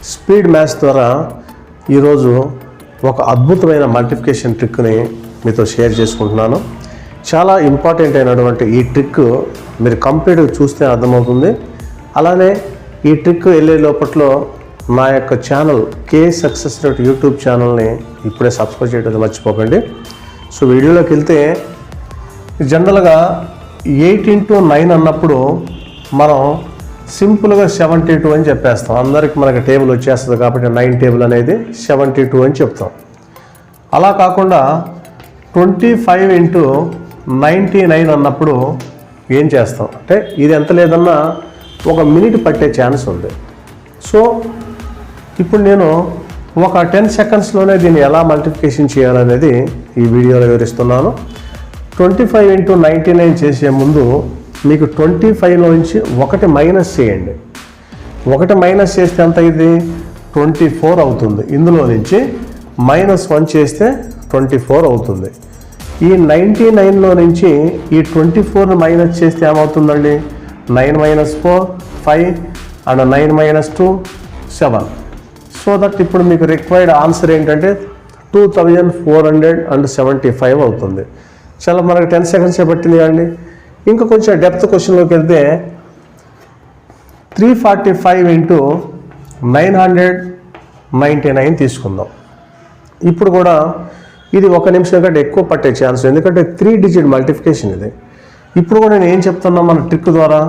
Speed maths ద్వారా ఈరోజు ఒక అద్భుతమైన మల్టిప్లికేషన్ ట్రిక్ని మీతో షేర్ చేసుకుంటున్నాను. చాలా ఇంపార్టెంట్ అయినటువంటి ఈ ట్రిక్ మీరు కంప్లీట్గా చూస్తే అర్థమవుతుంది. అలానే ఈ ట్రిక్ వెళ్ళే లోపట్లో నా యొక్క ఛానల్ కే సక్సెస్ రేట్ యూట్యూబ్ ఛానల్ని ఇప్పుడే సబ్స్క్రైబ్ చేయడం మర్చిపోకండి. సో వీడియోలోకి వెళ్తే జనరల్గా 8 into 9 అన్నప్పుడు మనం సింపుల్గా 72 అని చెప్పేస్తాం. అందరికి మనకి టేబుల్ వచ్చేస్తుంది కాబట్టి 9 టేబుల్ అనేది 72 అని చెప్తాం. అలా కాకుండా 25 into 99 అన్నప్పుడు ఏం చేస్తాం అంటే ఇది ఎంత లేదన్నా 1 minute పట్టే ఛాన్స్ ఉంది. సో ఇప్పుడు నేను ఒక 10 secondsలోనే దీన్ని ఎలా మల్టిప్లికేషన్ చేయాలనేది ఈ వీడియోలో వివరిస్తున్నాను. 25 into 99 చేసే ముందు మీకు 25లో నుంచి 1 మైనస్ చేయండి. 1 మైనస్ చేస్తే ఎంత అయింది? 24 అవుతుంది. ఇందులో నుంచి -1 చేస్తే 24 అవుతుంది. ఈ 99లో నుంచి ఈ 24ని మైనస్ చేస్తే ఏమవుతుందండి? 9 - 4 5 అండ్ 9 - 2 7. సో దట్ ఇప్పుడు మీకు రిక్వైర్డ్ ఆన్సర్ ఏంటంటే 2475 అవుతుంది. చాలా మనకు 10 seconds పట్టింది కదండి. ఇంకా కొంచెం డెప్త్ క్వశ్చన్లోకి వెళ్తే 345 into 999 తీసుకుందాం. ఇప్పుడు కూడా ఇది 1 నిమిషం కంటే ఎక్కువ పట్టే ఛాన్స్, ఎందుకంటే 3 digit మల్టిప్లికేషన్ ఇది. ఇప్పుడు కూడా నేను ఏం చెప్తున్నా మన ట్రిక్ ద్వారా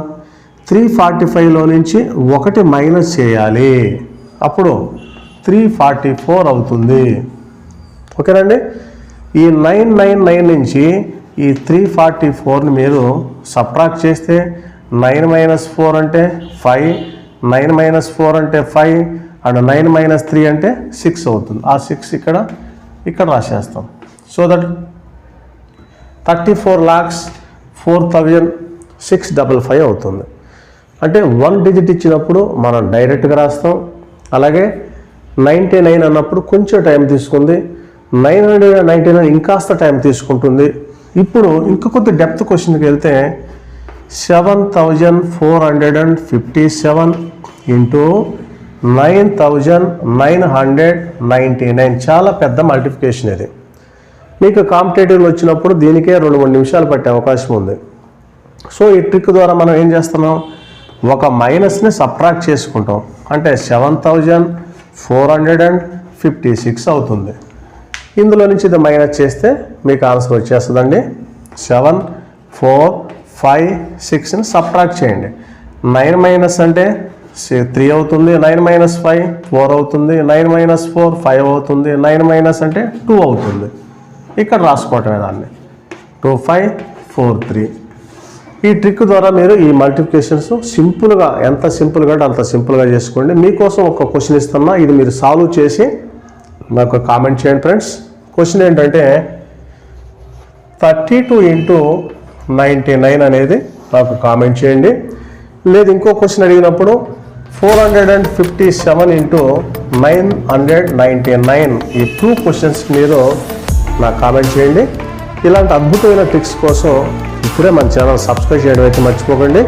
345లో నుంచి 1 మైనస్ చేయాలి, అప్పుడు 344 అవుతుంది. ఓకేనండి. ఈ 999 నుంచి ఈ 344ని మీరు సబ్ట్రాక్ట్ చేస్తే 9 - 4 అంటే 5, 9 - 4 అంటే 5 అండ్ 9 - 3 అంటే 6 అవుతుంది. ఆ 6 ఇక్కడ రాసేస్తాం. సో దట్ 34,04,655 అవుతుంది. అంటే 1 digit ఇచ్చినప్పుడు మనం డైరెక్ట్గా రాస్తాం. అలాగే 99 అన్నప్పుడు కొంచెం టైం తీసుకుంది, 999 ఇంకాస్త టైం తీసుకుంటుంది. ఇప్పుడు ఇంకా కొద్ది డెప్త్ క్వశ్చన్కి వెళ్తే 7457 into 9999 చాలా పెద్ద మల్టిప్లికేషన్ ఇది. మీకు కాంపిటేటివ్లో వచ్చినప్పుడు దీనికే 2-3 నిమిషాలు పట్టే అవకాశం ఉంది. సో ఈ ట్రిక్ ద్వారా మనం ఏం చేస్తున్నాం, ఒక మైనస్ని సబ్ట్రాక్ట్ చేసుకుంటాం. అంటే 7456 అవుతుంది. ఇందులో నుంచి ఇది మైనస్ చేస్తే మీకు ఆన్సర్ వచ్చేస్తుందండి. 7 4 5 6ని సబ్ట్రాక్ట్ చేయండి. 9 - అంటే 3 అవుతుంది, 9 - 5 4 అవుతుంది, 9 - 4 5 అవుతుంది, 9 - అంటే 2 అవుతుంది. ఇక్కడ రాసుకోవటమే దాన్ని 2543. ఈ ట్రిక్ ద్వారా మీరు ఈ మల్టిప్లికేషన్స్ సింపుల్గా, ఎంత సింపుల్గా అంటే అంత సింపుల్గా చేసుకోండి. మీకోసం ఒక క్వశ్చన్ ఇస్తున్నా, ఇది మీరు సాల్వ్ చేసి నాకు కామెంట్ చేయండి ఫ్రెండ్స్. క్వశ్చన్ ఏంటంటే 32 into 99 అనేది నాకు కామెంట్ చేయండి. లేదు ఇంకో క్వశ్చన్ అడిగినప్పుడు 457 into 999 ఈ 2 క్వశ్చన్స్ మీరు నాకు కామెంట్ చేయండి. ఇలాంటి అద్భుతమైన ట్రిక్స్ కోసం ఇప్పుడే మన ఛానల్ సబ్స్క్రైబ్ చేయడం అయితే మర్చిపోకండి.